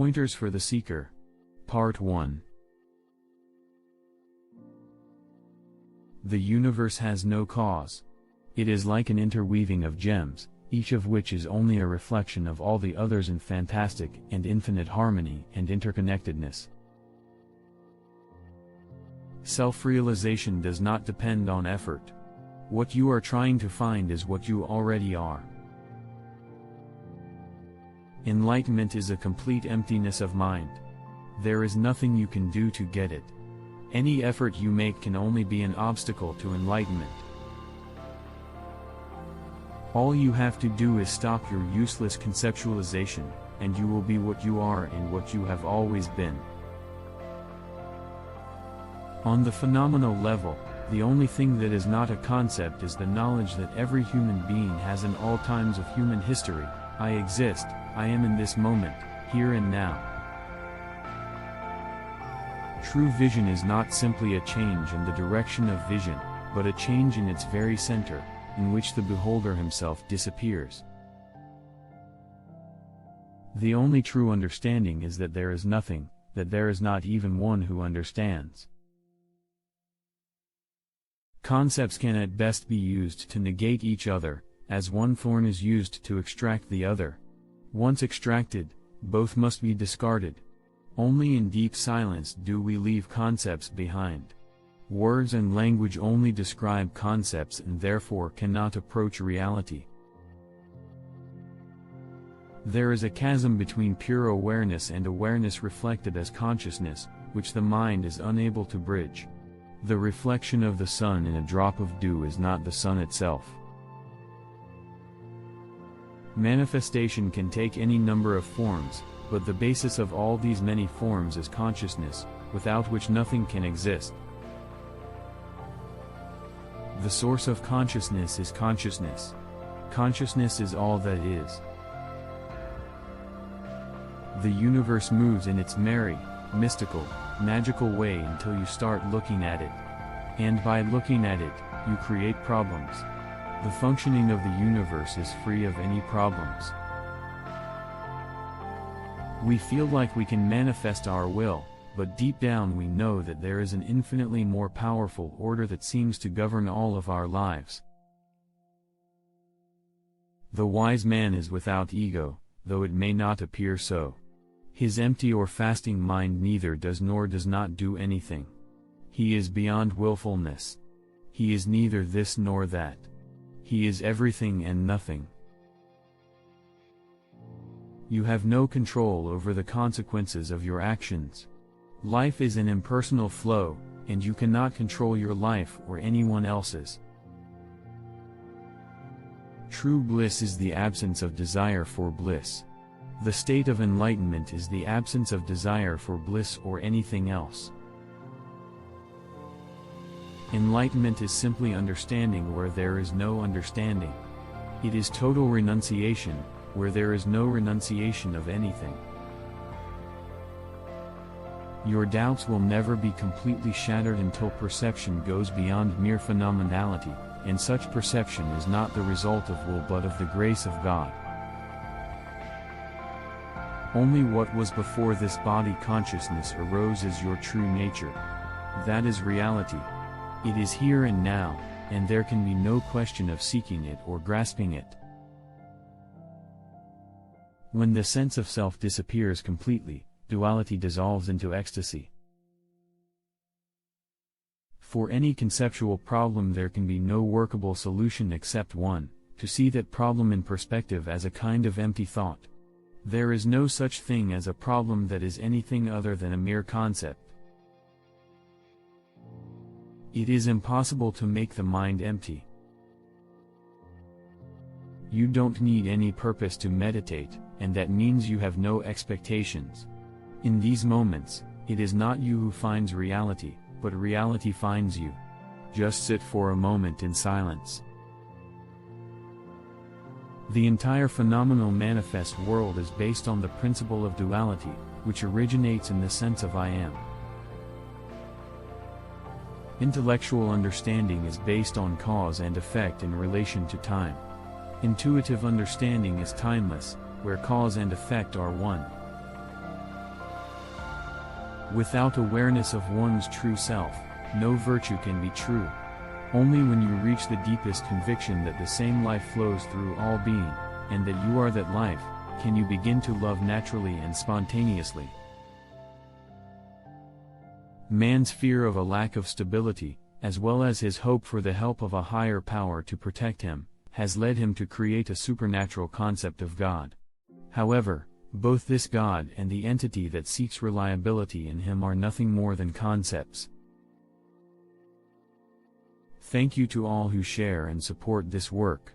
Pointers for the Seeker. Part 1. The universe has no cause. It is like an interweaving of gems, each of which is only a reflection of all the others in fantastic and infinite harmony and interconnectedness. Self-realization does not depend on effort. What you are trying to find is what you already are. Enlightenment is a complete emptiness of mind. There is nothing you can do to get it. Any effort you make can only be an obstacle to enlightenment. All you have to do is stop your useless conceptualization, and you will be what you are and what you have always been. On the phenomenal level, the only thing that is not a concept is the knowledge that every human being has in all times of human history. I exist, I am in this moment, here and now. True vision is not simply a change in the direction of vision, but a change in its very center, in which the beholder himself disappears. The only true understanding is that there is nothing, that there is not even one who understands. Concepts can at best be used to negate each other, as one thorn is used to extract the other. Once extracted, both must be discarded. Only in deep silence do we leave concepts behind. Words and language only describe concepts and therefore cannot approach reality. There is a chasm between pure awareness and awareness reflected as consciousness, which the mind is unable to bridge. The reflection of the sun in a drop of dew is not the sun itself. Manifestation can take any number of forms, but the basis of all these many forms is consciousness, without which nothing can exist. The source of consciousness is consciousness. Consciousness is all that is. The universe moves in its merry, mystical, magical way until you start looking at it. And by looking at it, you create problems. The functioning of the universe is free of any problems. We feel like we can manifest our will, but deep down we know that there is an infinitely more powerful order that seems to govern all of our lives. The wise man is without ego, though it may not appear so. His empty or fasting mind neither does nor does not do anything. He is beyond willfulness. He is neither this nor that. He is everything and nothing. You have no control over the consequences of your actions. Life is an impersonal flow, and you cannot control your life or anyone else's. True bliss is the absence of desire for bliss. The state of enlightenment is the absence of desire for bliss or anything else. Enlightenment is simply understanding where there is no understanding. It is total renunciation, where there is no renunciation of anything. Your doubts will never be completely shattered until perception goes beyond mere phenomenality, and such perception is not the result of will but of the grace of God. Only what was before this body consciousness arose as your true nature. That is reality. It is here and now, and there can be no question of seeking it or grasping it. When the sense of self disappears completely, duality dissolves into ecstasy. For any conceptual problem there can be no workable solution except one, to see that problem in perspective as a kind of empty thought. There is no such thing as a problem that is anything other than a mere concept. It is impossible to make the mind empty. You don't need any purpose to meditate, and that means you have no expectations. In these moments, it is not you who finds reality, but reality finds you. Just sit for a moment in silence. The entire phenomenal manifest world is based on the principle of duality, which originates in the sense of I am. Intellectual understanding is based on cause and effect in relation to time. Intuitive understanding is timeless, where cause and effect are one. Without awareness of one's true self, no virtue can be true. Only when you reach the deepest conviction that the same life flows through all being, and that you are that life, can you begin to love naturally and spontaneously. Man's fear of a lack of stability, as well as his hope for the help of a higher power to protect him, has led him to create a supernatural concept of God. However, both this God and the entity that seeks reliability in him are nothing more than concepts. Thank you to all who share and support this work.